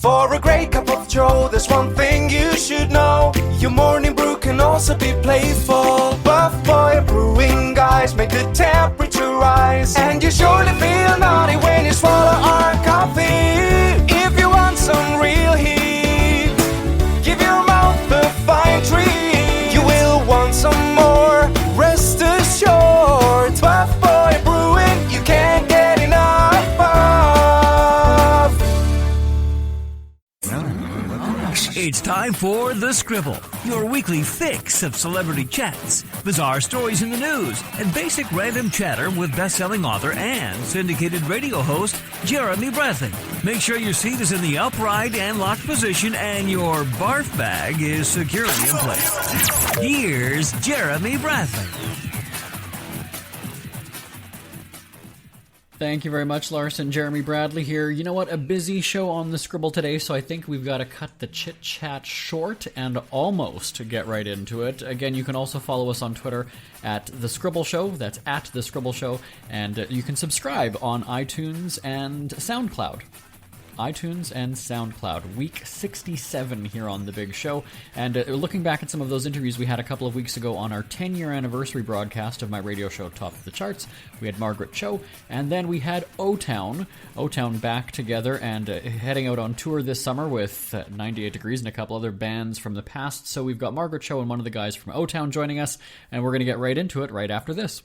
For a great cup of joe, there's one thing you should know. Your morning brew can also be playful. Buff Boy Brewing guys make the temperature rise, and you surely feel naughty when you swallow our coffee. If you want some real heat, give your mouth a fine treat. You will want some more, rest assured. Buff Boy Brewing, you can't get enough of. It's time for The Scribble, your weekly fix of celebrity chats, bizarre stories in the news, and basic random chatter with best-selling author and syndicated radio host Jeremy Bradley. Make sure your seat is in the upright and locked position and your barf bag is securely in place. Here's Jeremy Bradley. Thank you very much, Larson. Jeremy Bradley here. You know what? A busy show on The Scribble today, so I think we've got to cut the chit-chat short and almost get right into it. Again, you can also follow us on Twitter at The Scribble Show. That's at The Scribble Show. And you can subscribe on iTunes and SoundCloud. iTunes and SoundCloud. Week 67 here on The Big Show. And looking back at some of those interviews we had a couple of weeks ago on our 10-year anniversary broadcast of my radio show Top of the Charts, we had Margaret Cho, and then we had O-Town back together and heading out on tour this summer with 98 Degrees and a couple other bands from the past. So we've got Margaret Cho and one of the guys from O-Town joining us, and we're going to get right into it right after this.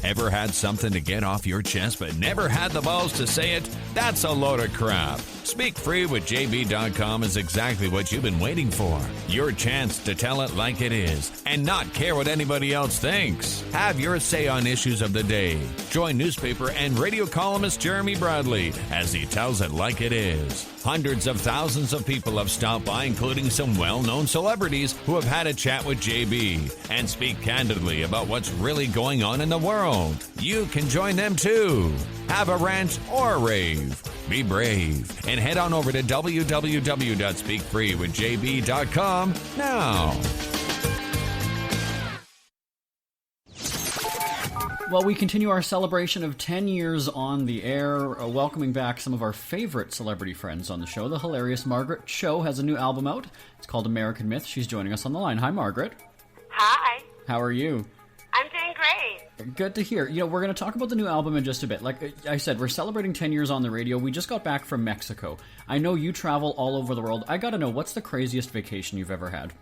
Ever had something to get off your chest but never had the balls to say it? That's a load of crap. Speak Free with JB.com is exactly what you've been waiting for. Your chance to tell it like it is and not care what anybody else thinks. Have your say on issues of the day. Join newspaper and radio columnist Jeremy Bradley as he tells it like it is. Hundreds of thousands of people have stopped by, including some well-known celebrities who have had a chat with JB and speak candidly about what's really going on in the world. You can join them too. Have a rant or a rave. Be brave and head on over to www.speakfreewithjb.com now. Well, we continue our celebration of 10 years on the air, welcoming back some of our favorite celebrity friends on the show. The hilarious Margaret Cho has a new album out. It's called American Myth. She's joining us on the line. Hi, Margaret. Hi. How are you? I'm doing great. Good to hear. You know, we're going to talk about the new album in just a bit. Like I said, we're celebrating 10 years on the radio. We just got back from Mexico. I know you travel all over the world. I got to know, what's the craziest vacation you've ever had?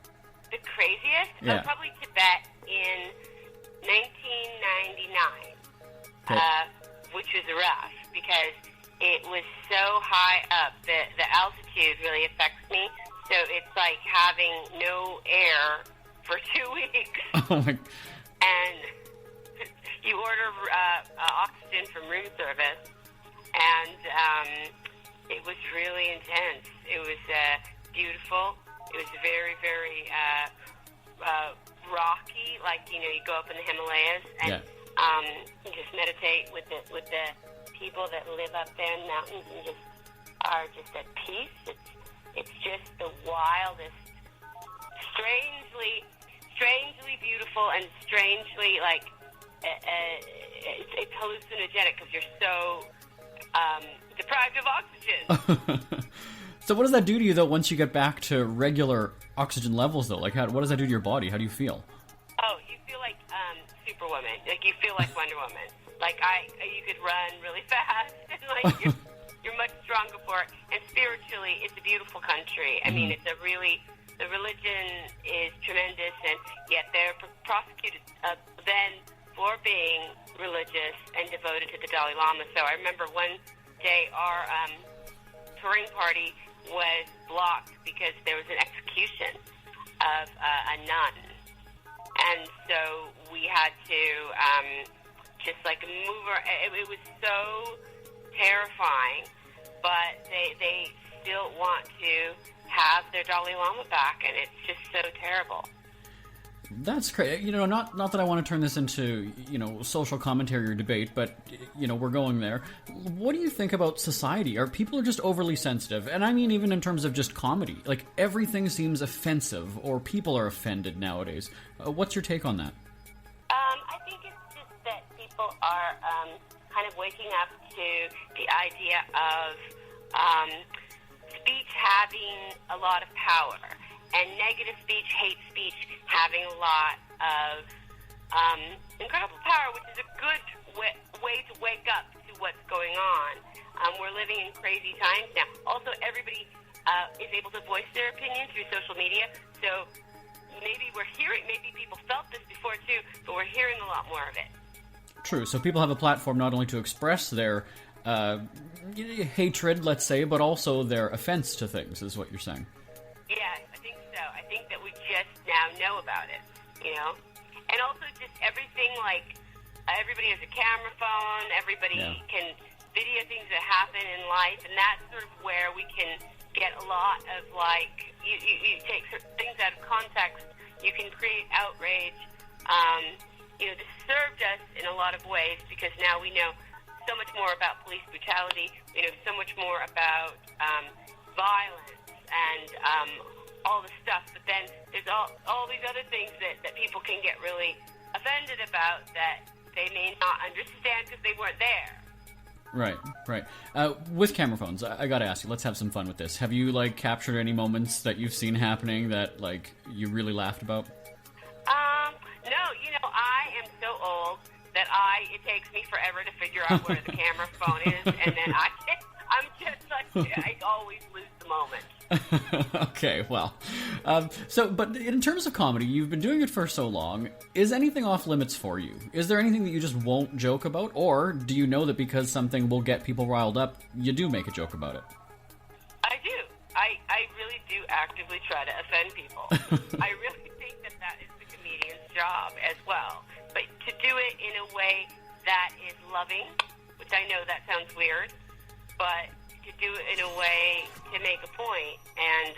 The craziest? Yeah. Probably Tibet in 1999, Okay. which was rough because it was so high up. The altitude really affects me. So it's like having no air for 2 weeks. Oh my... And you order oxygen from room service, and it was really intense. It was beautiful. It was very, very rocky. Like, you know, you go up in the Himalayas and you just meditate with the people that live up there in the mountains and just are just at peace. It's just the wildest, strangely beautiful and strangely, like, it's hallucinogenic because you're so deprived of oxygen. So what does that do to you, though, once you get back to regular oxygen levels, though? Like, what does that do to your body? How do you feel? Oh, you feel like Superwoman. Like, you feel like Wonder Woman. Like, you could run really fast, and, like, you're much stronger for it. And spiritually, it's a beautiful country. I mean, it's a really... The religion is tremendous, and yet they're prosecuted then for being religious and devoted to the Dalai Lama. So I remember one day our touring party was blocked because there was an execution of a nun. And so we had to just like move her. It was so terrifying, but they still want to have their Dalai Lama back, and it's just so terrible. That's crazy. You know, not that I want to turn this into, you know, social commentary or debate, but, you know, we're going there. What do you think about society? Are people just overly sensitive? And I mean, even in terms of just comedy. Like, everything seems offensive, or people are offended nowadays. What's your take on that? I think it's just that people are kind of waking up to the idea of speech having a lot of power, and negative speech, hate speech, having a lot of incredible power, which is a good way to wake up to what's going on. We're living in crazy times now. Also, everybody is able to voice their opinion through social media, so maybe people felt this before too, but we're hearing a lot more of it. True, so people have a platform not only to express their hatred, let's say, but also their offense to things, is what you're saying. Yes, I think so. I think that we just now know about it, And also just everything, like, everybody has a camera phone, everybody can video things that happen in life, and that's sort of where we can get a lot of, like, you take things out of context, you can create outrage. This served us in a lot of ways because now we know so much more about police brutality, we know so much more about violence and all the stuff, but then there's all these other things that people can get really offended about that they may not understand because they weren't there. Right. With camera phones, I gotta ask you, let's have some fun with this. Have you, like, captured any moments that you've seen happening that, like, you really laughed about? No, I am so old that it takes me forever to figure out where the camera phone is, and then I'm just like, I always lose the moment. Okay, well. But in terms of comedy, you've been doing it for so long. Is anything off limits for you? Is there anything that you just won't joke about? Or do you know that because something will get people riled up, you do make a joke about it? I do. I really do actively try to offend people. I really think that is the comedian's job as well. But to do it in a way that is loving, which I know that sounds weird, but to do it in a way to make a point. And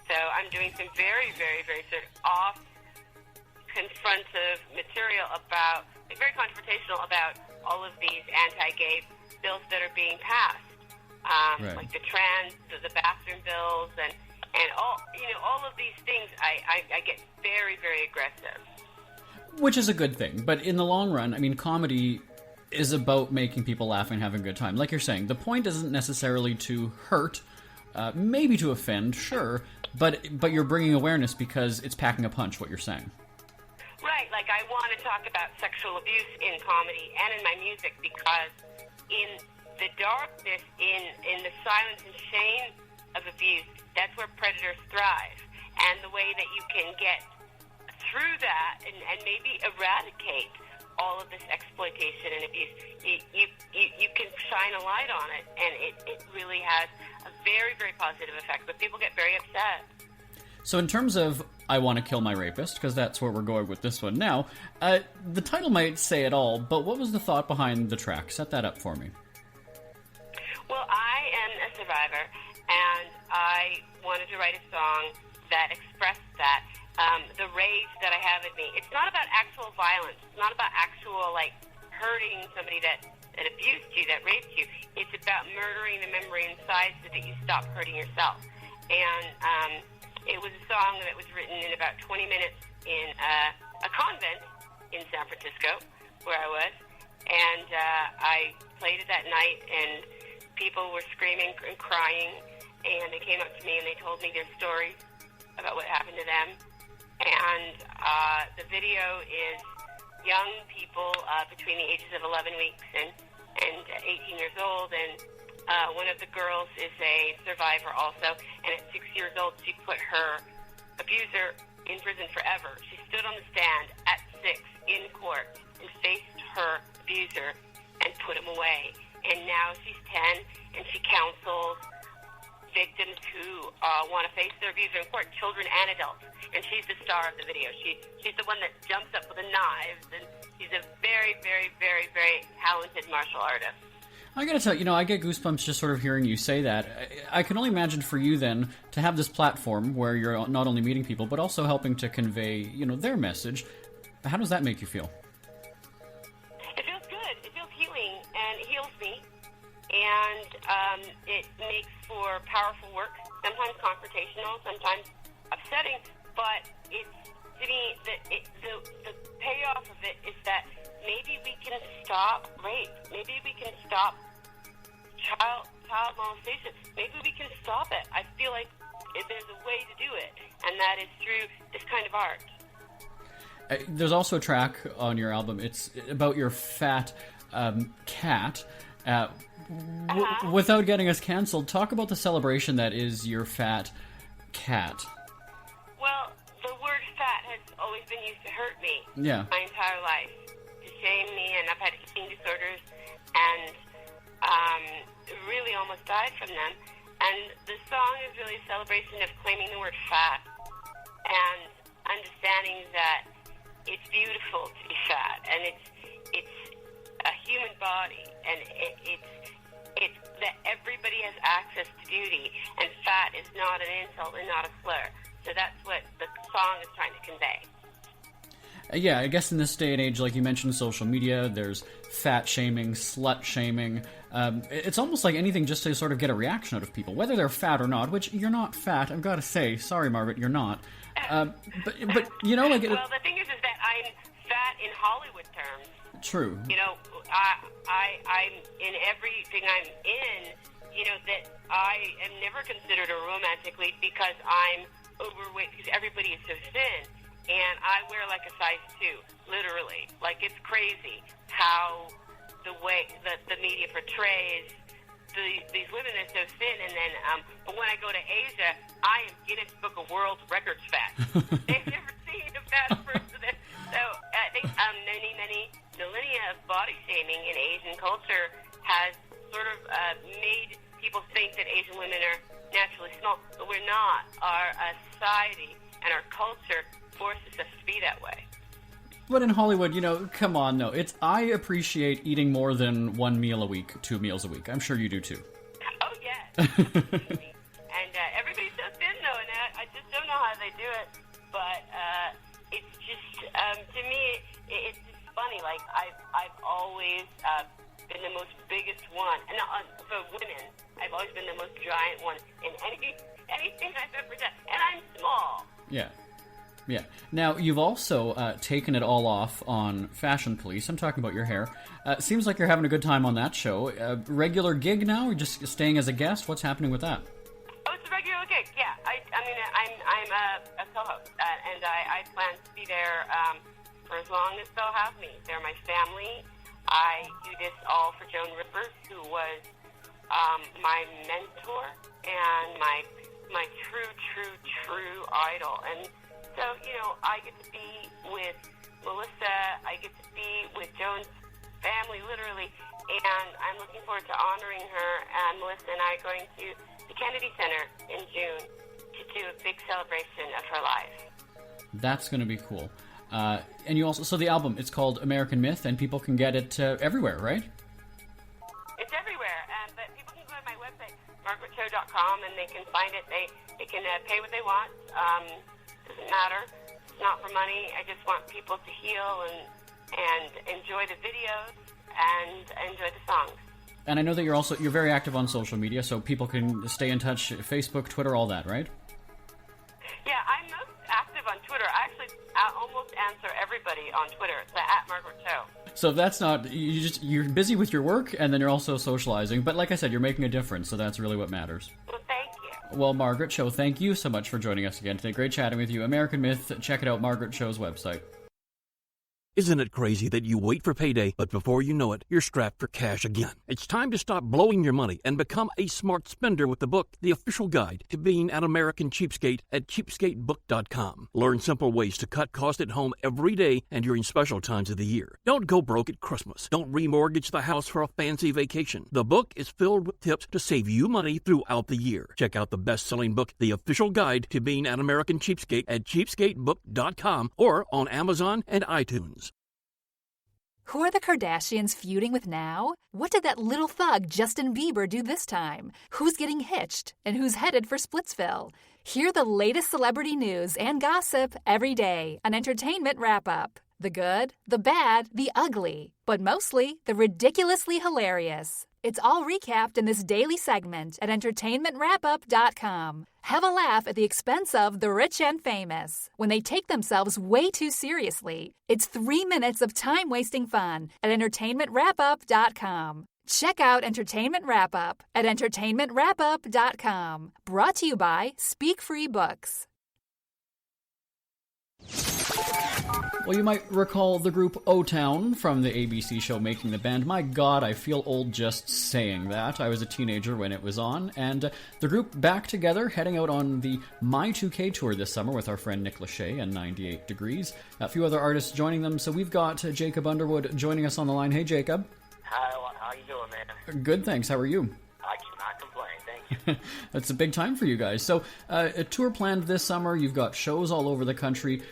so I'm doing some very, very, very sort of off-confrontive material about, like, very confrontational about all of these anti-gay bills that are being passed. Like the the bathroom bills, and all of these things. I get very, very aggressive. Which is a good thing, but in the long run, I mean, comedy is about making people laugh and having a good time. Like you're saying, the point isn't necessarily to hurt, maybe to offend, sure, but you're bringing awareness because it's packing a punch, what you're saying. Right, like I want to talk about sexual abuse in comedy and in my music because in the darkness, in the silence and shame of abuse, that's where predators thrive. And the way that you can get through that and maybe eradicate all of this exploitation and abuse, you can shine a light on it, and it really has a very, very positive effect. But people get very upset. So in terms of I Want to Kill My Rapist, because that's where we're going with this one now, the title might say it all, but what was the thought behind the track? Set that up for me. Well, I am a survivor, and I wanted to write a song that expressed that. The rage that I have in me. It's not about actual violence. It's not about actual, like, hurting somebody that abused you, that raped you. It's about murdering the memory inside so that you stop hurting yourself. And it was a song that was written in about 20 minutes in a convent in San Francisco, where I was. And I played it that night, and people were screaming and crying, and they came up to me and they told me their stories about what happened to them. And the video is young people between the ages of 11 weeks and 18 years old, and one of the girls is a survivor also, and at 6 years old she put her abuser in prison forever. She stood on the stand at 6 in court and faced her abuser and put him away. And now she's 10, and she counsels victims who want to face their abuser in court, children and adults. And she's the star of the video. She's the one that jumps up with the knives, and she's a very, very, very, very talented martial artist. I gotta tell you, I get goosebumps just sort of hearing you say that. I can only imagine for you then to have this platform where you're not only meeting people, but also helping to convey, their message. How does that make you feel? It feels good. It feels healing, and it heals me. And it makes for powerful work, sometimes confrontational, sometimes upsetting, but it's, to me, the payoff of it is that maybe we can stop rape. Maybe we can stop child child molestation. Maybe we can stop it. I feel like there's a way to do it, and that is through this kind of art. There's also a track on your album. It's about your fat cat. Without getting us canceled, talk about the celebration that is your fat cat. Well, the word fat has always been used to hurt me my entire life, to shame me, and I've had eating disorders and really almost died from them. And the song is really a celebration of claiming the word fat and understanding that it's beautiful to be fat, and it's a human body, and it's that everybody has access to beauty, and fat is not an insult and not a slur. So that's what the song is trying to convey. Yeah, I guess in this day and age, like you mentioned, social media, there's fat shaming, slut shaming. It's almost like anything just to sort of get a reaction out of people, whether they're fat or not, which you're not fat, I've got to say. Sorry, Margaret, you're not. But you know, like... Well, the thing is that I'm fat in Hollywood terms. True. You know, I'm in everything I'm in, you know, that I am never considered a romantic lead because I'm overweight, because everybody is so thin. And I wear like a size 2, literally. Like, it's crazy how the way that the media portrays these women are so thin. And then, but when I go to Asia, I am Guinness Book of World Records fat. They've never seen a fat person. So I think many millennia of body shaming in Asian culture has sort of made people think that Asian women are naturally small, but we're not. Our society and our culture forces us to be that way. But in Hollywood, you know, come on, no. I appreciate eating more than 1 meal a week, 2 meals a week. I'm sure you do too. Oh, yes. And everybody's so thin, though, and I just don't know how they do it. But it's just, to me, it's just funny. Like, I've always been the most biggest one. And for women, I've always been the most giant one in anything I've ever done. And I'm small. Yeah. Yeah. Now, you've also taken it all off on Fashion Police. I'm talking about your hair. Seems like you're having a good time on that show. Regular gig now, or just staying as a guest? What's happening with that? Oh, it's a regular gig, yeah. I'm a co-host, and I plan to be there for as long as they'll have me. They're my family. I do this all for Joan Rippers, who was my mentor and my true idol. And so, you know, I get to be with Melissa, I get to be with Joan's family, literally, and I'm looking forward to honoring her. And Melissa and I are going to the Kennedy Center in June to do a big celebration of her life. That's going to be cool. And you also, so the album, it's called American Myth, and people can get it everywhere, right? It's everywhere, but people can go to my website, margaretcho.com, and they can find it. They can pay what they want. Doesn't matter. It's not for money. I just want people to heal and enjoy the videos and enjoy the songs. And I know that you're very active on social media, so people can stay in touch, Facebook, Twitter, all that, right? Yeah, I'm most active on Twitter. I actually almost answer everybody on Twitter. It's at Margaret Cho. So that's not, you're busy with your work, and then you're also socializing. But like I said, you're making a difference, so that's really what matters. Well, thank you. Well, Margaret Cho, thank you so much for joining us again today. Great chatting with you. American Myth, check it out, Margaret Cho's website. Isn't it crazy that you wait for payday, but before you know it, you're strapped for cash again? It's time to stop blowing your money and become a smart spender with the book, The Official Guide to Being an American Cheapskate at cheapskatebook.com. Learn simple ways to cut costs at home every day and during special times of the year. Don't go broke at Christmas. Don't remortgage the house for a fancy vacation. The book is filled with tips to save you money throughout the year. Check out the best-selling book, The Official Guide to Being an American Cheapskate at cheapskatebook.com or on Amazon and iTunes. Who are the Kardashians feuding with now? What did that little thug Justin Bieber do this time? Who's getting hitched? And who's headed for Splitsville? Hear the latest celebrity news and gossip every day on Entertainment Wrap-Up. The good, the bad, the ugly, but mostly the ridiculously hilarious. It's all recapped in this daily segment at entertainmentwrapup.com. Have a laugh at the expense of the rich and famous when they take themselves way too seriously. It's 3 minutes of time-wasting fun at entertainmentwrapup.com. Check out Entertainment Wrap-Up at entertainmentwrapup.com. Brought to you by Speak Free Books. Well, you might recall the group O-Town from the ABC show Making the Band. My God, I feel old just saying that. I was a teenager when it was on, and the group back together, heading out on the My 2K tour this summer with our friend Nick Lachey and 98 Degrees. A few other artists joining them, so we've got Jacob Underwood joining us on the line. Hey, Jacob. Hi, how you doing, man? Good, thanks. How are you? I cannot complain, thank you. That's a big time for you guys. So, a tour planned this summer. You've got shows all over the country.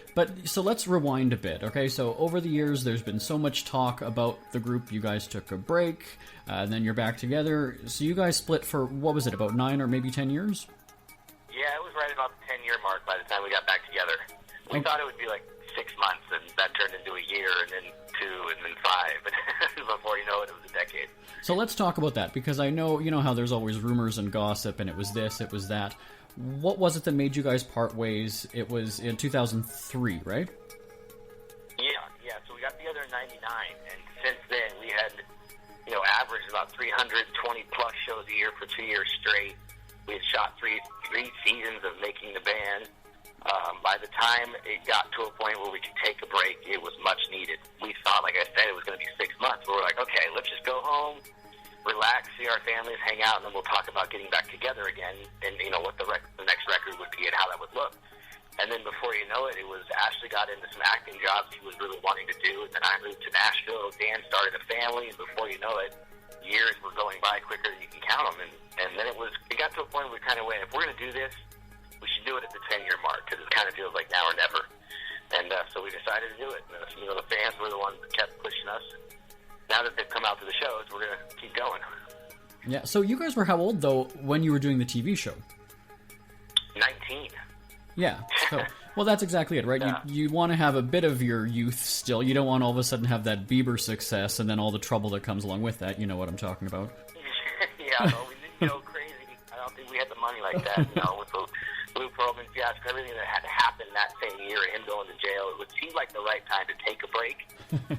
So let's rewind a bit, okay? So over the years, there's been so much talk about the group. You guys took a break, and then you're back together. So you guys split for, what was it, about 9 or maybe 10 years? Yeah, it was right about the 10-year mark by the time we got back together. We thought it would be like 6 months, and that turned into a year, and then 2, and then 5. Before you know it, it was a decade. So let's talk about that, because I know, you know how there's always rumors and gossip, and it was this, it was that. What was it that made you guys part ways? It was in 2003, right? Yeah. So we got together in 99, and since then we had, averaged about 320-plus shows a year for 2 years straight. We had shot three seasons of Making the Band. By the time it got to a point where we could take a break, it was much needed. We thought, like I said, it was going to be 6 months. But we're like, okay, let's just go home, relax, see our families, hang out, and then we'll talk about getting back together again and, what the next record would be and how that would look. And then before you know it, Ashley got into some acting jobs he was really wanting to do, and then I moved to Nashville. Dan started a family, and before you know it, years were going by quicker than you can count them. And then it got to a point where we kind of went, if we're going to do this, we should do it at the 10-year mark, because it kind of feels like now or never. And so we decided to do it. And, the fans were the ones that kept pushing us. Now that they've come out to the shows, we're going to keep going. Yeah, so you guys were how old, though, when you were doing the TV show? 19. Yeah, so, well, that's exactly it, right? Yeah. You want to have a bit of your youth still. You don't want all of a sudden have that Bieber success and then all the trouble that comes along with that. You know what I'm talking about. Yeah, no, we didn't go crazy. I don't think we had the money like that, with the Blue Pearlman fiasco, everything that had happened that same year, and him going to jail. It would seem like the right time to take a break.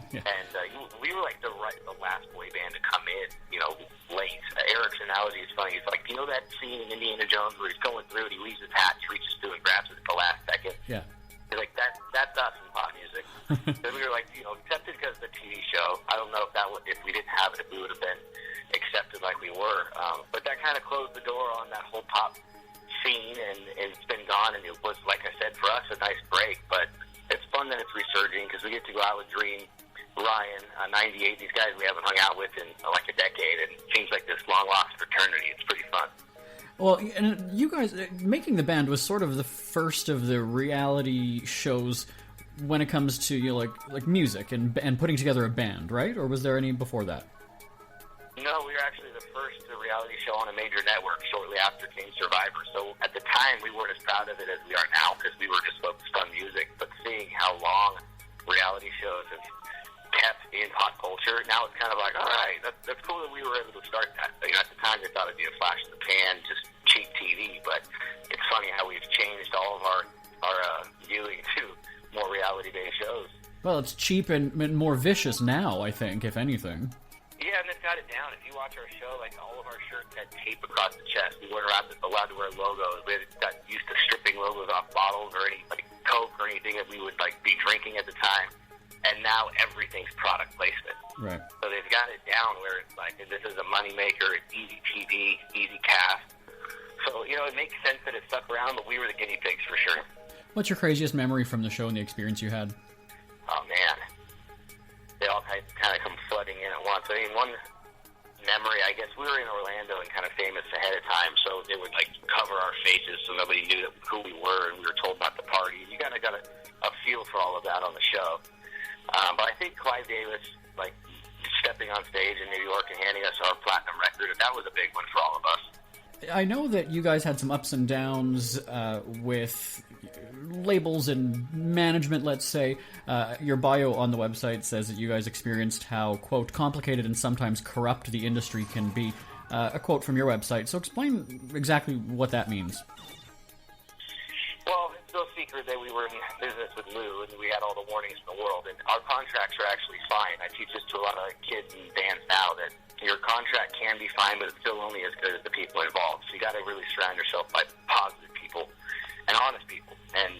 Yeah. And we were like the last boy band to come in, late. Eric's analogy is funny. It's like, that scene in Indiana Jones where he's going through and he leaves his hat, reaches through and grabs it at the last second. Yeah. It's like, that's us in pop music. Then we were like, accepted because of the TV show. I don't know if we didn't have it, if we would have been accepted like we were. But that kind of closed the door on that whole pop scene, and it's been gone, and it was, like I said, for us, a nice break. But it's fun that it's resurging, because we get to go out with Dream, Ryan, 98, these guys we haven't hung out with in like a decade, and it seems like this long-lost fraternity. It's pretty fun. Well, and you guys, Making the Band was sort of the first of the reality shows when it comes to, like music and putting together a band, right? Or was there any before that? No, we were actually the first reality show on a major network shortly after came Survivor. So at the time, we weren't as proud of it as we are now, because we were just focused on music. But seeing how long reality shows have kept in pop culture, now it's kind of like, all right, that's cool that we were able to start that. At the time, they thought it'd be a flash in the pan, just cheap TV. But it's funny how we've changed all of our viewing to more reality-based shows. Well, it's cheap and more vicious now, I think, if anything. Yeah, and they've got it down. If you watch our show, like, all of our shirts had tape across the chest. We weren't allowed to wear logos. We got used to stripping logos off bottles or any, like, Coke or anything that we would, like, be drinking at the time. And now everything's product placement. Right. So they've got it down where it's like, this is a moneymaker, it's easy TV, easy cast. So, it makes sense that it stuck around, but we were the guinea pigs for sure. What's your craziest memory from the show and the experience you had? Oh, man. They all kind of come flooding in at once. I mean, one memory, I guess we were in Orlando and kind of famous ahead of time, so they would, like, cover our faces so nobody knew who we were, and we were told about the party. You kind of got a feel for all of that on the show. But I think Clive Davis, like, stepping on stage in New York and handing us our platinum record, that was a big one for all of us. I know that you guys had some ups and downs with labels and management, let's say. Your bio on the website says that you guys experienced how, quote, complicated and sometimes corrupt the industry can be. A quote from your website. So explain exactly what that means. Well, it's no secret that we were in business with Lou, and we had all the warnings in the world, and our contracts are actually fine. I teach this to a lot of kids and bands now that, your contract can be fine, but it's still only as good as the people involved. So you got to really surround yourself by positive people and honest people. And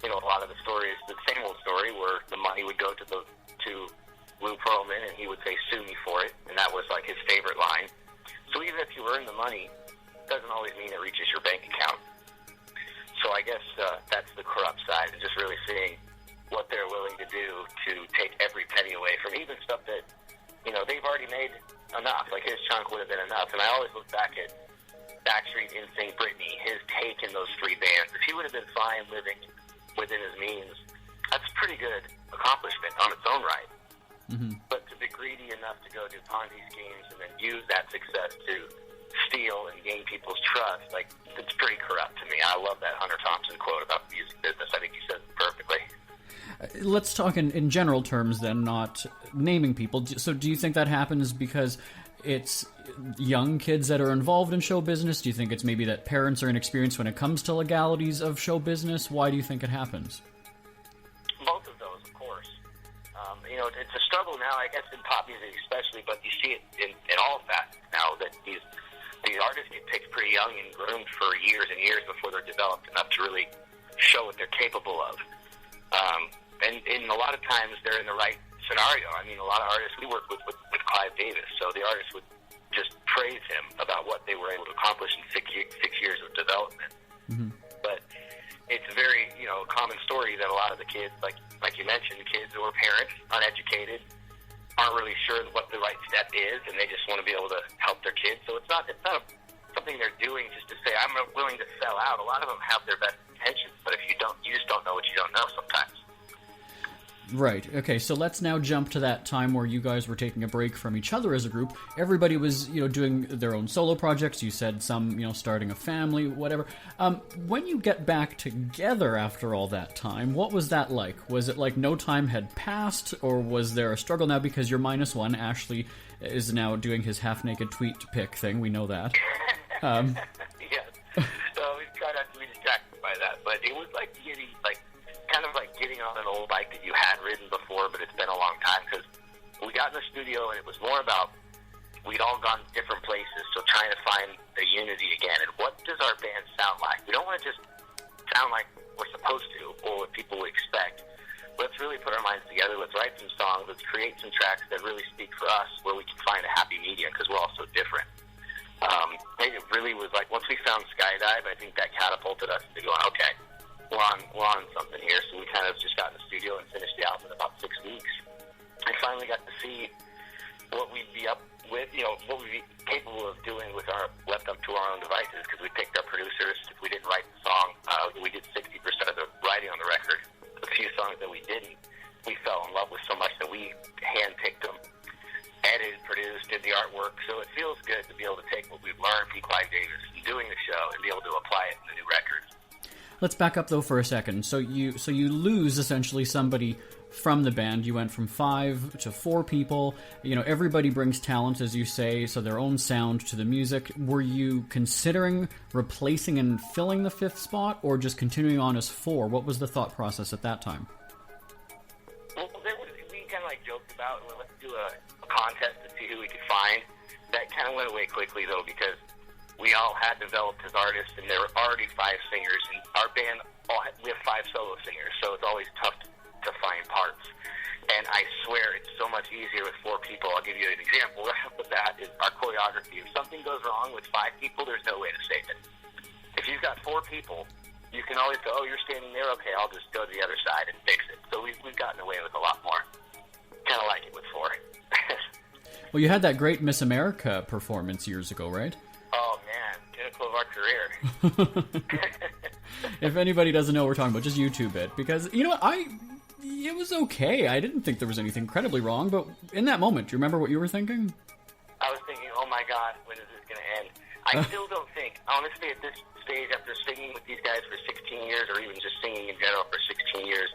a lot of the stories, the same old story, where the money would go to Lou Pearlman, and he would say, "Sue me for it," and that was like his favorite line. So even if you earn the money, it doesn't always mean it reaches your bank account. So I guess that's the corrupt side, is just really seeing what they're willing to do to take every penny away from even stuff that they've already made enough. Like his chunk would have been enough. And I always look back at Backstreet, NSYNC, Britney, his take in those three bands. If he would have been fine living within his means, that's a pretty good accomplishment on its own right. Mm-hmm. But to be greedy enough to go do Ponzi schemes and then use that success to steal and gain people's trust, like, it's pretty corrupt to me. I love that Hunter Thompson quote about the music business. I think he says it perfectly. Let's talk in general terms then, not naming people. So do you think that happens because it's young kids that are involved in show business? Do you think it's maybe that parents are inexperienced when it comes to legalities of show business? Why do you think it happens? Both of those, of course. It's a struggle now, I guess, in pop music especially, but you see it in all facets now, that these artists get picked pretty young and groomed for years and years before they're developed enough to really show what they're capable of. And a lot of times they're in the right scenario. I mean, a lot of artists we work with Clive Davis, so the artists would just praise him about what they were able to accomplish in six years of development. Mm-hmm. But it's a very, common story that a lot of the kids, like you mentioned, kids who are parents, uneducated, aren't really sure what the right step is, and they just want to be able to help their kids. So it's not something they're doing just to say, I'm willing to sell out. A lot of them have their best intentions, but if you just don't know what you don't know sometimes. Right. Okay, so let's now jump to that time where you guys were taking a break from each other as a group. Everybody was, doing their own solo projects. You said some, starting a family, whatever. When you get back together after all that time, what was that like? Was it like no time had passed, or was there a struggle now because you're -1? Ashley is now doing his half-naked tweet pic thing. We know that. Yes. So we try not to be distracted by that, but it was like getting on an old bike that you had ridden before, but it's been a long time, because we got in the studio and it was more about, we'd all gone different places, so trying to find the unity again, and what does our band sound like? We don't want to just sound like we're supposed to, or what people would expect. Let's really put our minds together, let's write some songs, let's create some tracks that really speak for us, where we can find a happy medium, because we're all so different. It really was like, once we found Skydive, I think that catapulted us into going, okay, we're on something here. So we kind of just got in the studio and finished the album in about 6 weeks. I finally got to see what we'd be up with, what we'd be capable of doing with our left up to our own devices, because we picked our producers. If we didn't write the song, we did 60% of the writing on the record. A few songs that we didn't, we fell in love with so much that we handpicked them, edited, produced, did the artwork. So it feels good to be able to take what we've learned from Clive Davis and doing the show and be able to apply it in the new records. Let's back up though for a second. So you lose essentially somebody from the band. You went from 5 to 4 people. Everybody brings talent, as you say, so their own sound to the music. Were you considering replacing and filling the 5th spot, or just continuing on as 4? What was the thought process at that time? Well, we kind of joked about, let's do a contest to see who we could find. That kind of went away quickly though, because we all had developed as artists, and there were already 5 singers, and our band, we have 5 solo singers, so it's always tough to find parts. And I swear it's so much easier with 4 people. I'll give you an example. Right off the bat is our choreography. If something goes wrong with 5 people, there's no way to save it. If you've got 4 people, you can always go, oh, you're standing there? Okay, I'll just go to the other side and fix it. So we've gotten away with a lot more. Kind of like it with 4. Well, you had that great Miss America performance years ago, right? Oh, man. Pinnacle of our career. If anybody doesn't know what we're talking about, just YouTube it. Because, it was okay. I didn't think there was anything incredibly wrong, but in that moment, do you remember what you were thinking? I was thinking, oh my God, when is this going to end? I still don't think, honestly, at this stage, after singing with these guys for 16 years, or even just singing in general for 16 years,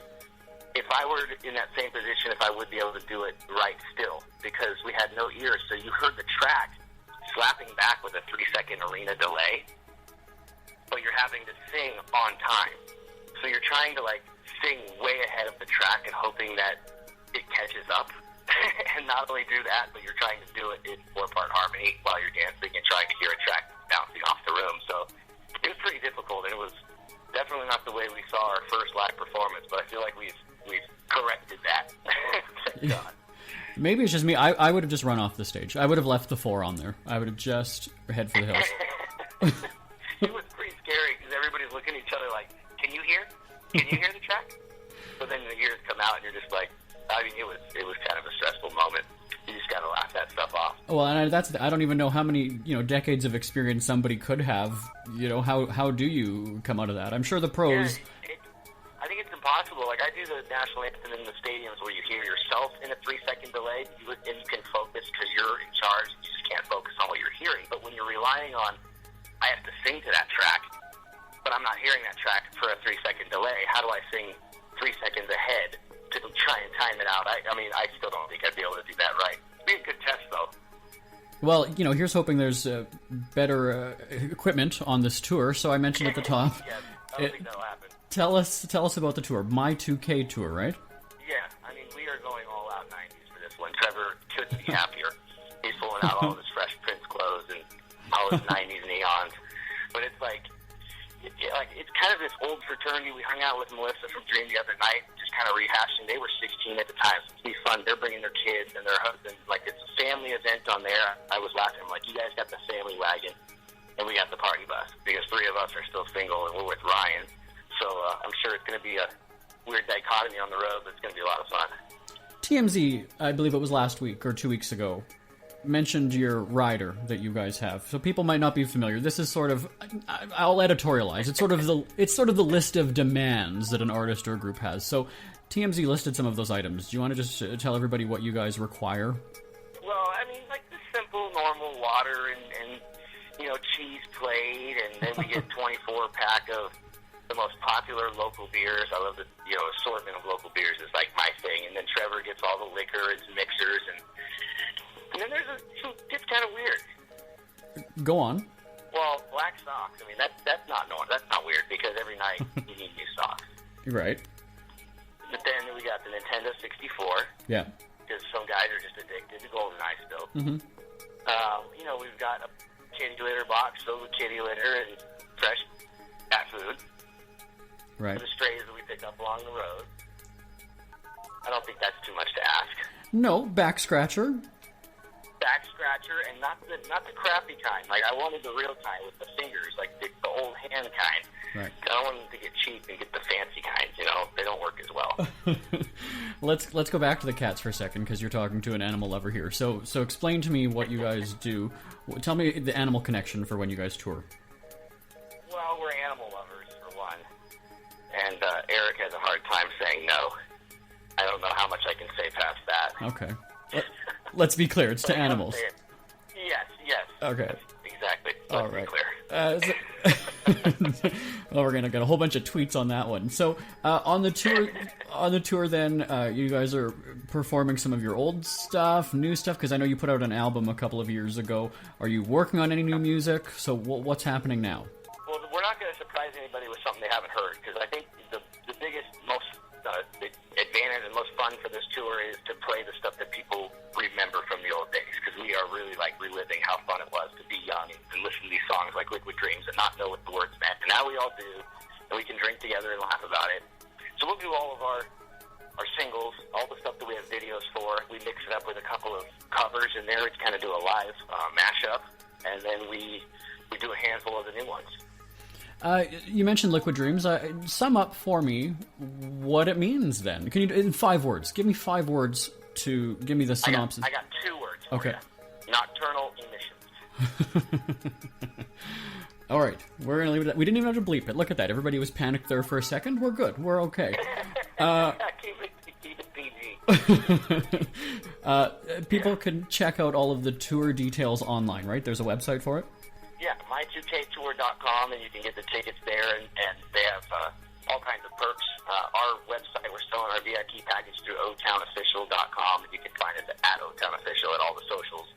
if I were in that same position, if I would be able to do it right still, because we had no ears, so you heard the track slapping back with a 3-second arena delay, but you're having to sing on time. So you're trying to sing way ahead of the track and hoping that it catches up. and not only do that, but you're trying to do it in 4-part harmony while you're dancing and trying to hear a track bouncing off the room. So it was pretty difficult, and it was definitely not the way we saw our first live performance, but I feel like we've corrected that. Thank God. Maybe it's just me. I would have just run off the stage. I would have left the 4 on there. I would have just head for the hills. It was pretty scary because everybody's looking at each other like, can you hear? Can you hear the track? But then the ears come out and you're just like, I mean, it was kind of a stressful moment. You just got to laugh that stuff off. Well, and I don't even know how many decades of experience somebody could have. How do you come out of that? I'm sure the pros. Yeah, I think it's impossible. Like, I do the national anthem in the stadiums where you hear yourself in a 3-second delay, and you can focus because you're in charge. You just can't focus on what you're hearing. But when you're relying on, I have to sing to that track, but I'm not hearing that track for a 3-second delay. How do I sing 3 seconds ahead to try and time it out? I mean, I still don't think I'd be able to do that right. It'd be a good test, though. Well, here's hoping there's better equipment on this tour. So I mentioned at the top. Yes, I don't think that'll happen. Tell us about the tour. My 2K tour, right? Yeah, I mean, we are going all out 90s for this one. Trevor couldn't be happier. He's pulling out all of his Fresh Prince clothes and all his 90s neons. But it's like it's kind of this old fraternity. We hung out with Melissa from Dream the other night, just kind of rehashing. They were 16 at the time, so it's fun. They're bringing their kids and their husbands. Like, it's a family event on there. I was laughing. I'm like, you guys got the family wagon, and we got the party bus, because 3 of us are still single, and we're with Ryan. So I'm sure it's going to be a weird dichotomy on the road, but it's going to be a lot of fun. TMZ, I believe it was last week or 2 weeks ago, mentioned your rider that you guys have. So people might not be familiar. This is sort of, I'll editorialize. It's sort of the list of demands that an artist or a group has. So TMZ listed some of those items. Do you want to just tell everybody what you guys require? Well, I mean, like the simple, normal water and cheese plate, and then we get 24-pack of the most popular local beers. I love the assortment of local beers is like my thing. And then Trevor gets all the liquor and mixers, and then there's it's kind of weird. Go on. Well, black socks. I mean, that's not weird, because every night you need new socks. Right. But then we got the Nintendo 64. Yeah. Because some guys are just addicted to GoldenEye still. Mm-hmm. We've got a kitty litter box filled with kitty litter and fresh cat food. Right. For the strays that we pick up along the road. I don't think that's too much to ask. No, back scratcher. Back scratcher, and not the crappy kind. Like, I wanted the real kind with the fingers, like the old hand kind. Right. I don't want them to get cheap and get the fancy kinds. They don't work as well. Let's go back to the cats for a second, because you're talking to an animal lover here. So explain to me what you guys do. Tell me the animal connection for when you guys tour. Well, we're animal lovers, for one. And Eric has a hard time saying no. I don't know how much I can say past that. Okay. Let's be clear. It's to animals. Yes. Okay. Exactly. All right. Well, we're gonna get a whole bunch of tweets on that one. So on the tour, then you guys are performing some of your old stuff, new stuff, because I know you put out an album a couple of years ago. Are you working on any new music? So what's happening now? Well, we're not going to surprise anybody with something they haven't heard, because I think the biggest, most the advantage and most fun for this tour is to play the stuff that people remember from the old days, because we are really reliving how fun it was to be young and listen to these songs like Liquid Dreams and not know what the words meant. And now we all do, and we can drink together and laugh about it. So we'll do all of our singles, all the stuff that we have videos for. We mix it up with a couple of covers in there to kind of do a live mashup, and then we do a handful of the new ones. You mentioned Liquid Dreams. Sum up for me what it means then. Can you, in 5 words, give me 5 words to give me the synopsis. I got 2 words for Okay. you. Nocturnal emissions. All right, we're going to leave it at that. We didn't even have to bleep it. Look at that. Everybody was panicked there for a second. We're good. We're okay. Keep it PG. People can check out all of the tour details online, right? There's a website for it? Yeah, my2ktour.com, and you can get the tickets there, and they have all kinds of perks. Our website, we're selling our VIP package through otownofficial.com, and you can find us at otownofficial at all the socials.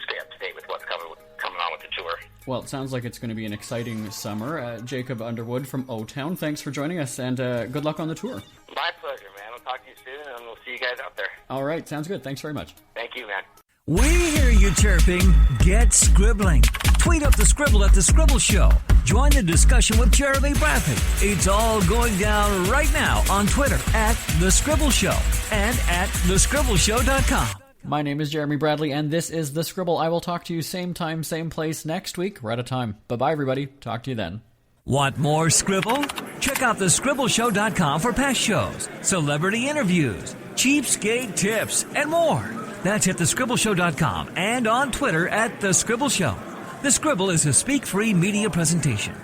Stay up to date with what's coming on with the tour. Well, it sounds like it's going to be an exciting summer. Jacob Underwood from O-Town, thanks for joining us, and good luck on the tour. My pleasure, man. talk to you soon, and we'll see you guys out there. All right, sounds good. Thanks very much. Thank you, man. We hear you chirping. Get scribbling. Tweet up the Scribble at The Scribble Show. Join the discussion with Jeremy Bradley. It's all going down right now on Twitter at The Scribble Show and at thescribbleshow.com. My name is Jeremy Bradley, and this is The Scribble. I will talk to you same time, same place next week. We're out of time. Bye-bye, everybody. Talk to you then. Want more Scribble? Check out thescribbleshow.com for past shows, celebrity interviews, cheapskate tips, and more. That's at thescribbleshow.com and on Twitter at The Scribble Show. The Scribble is a speak-free media presentation.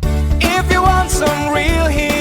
If you want some real heat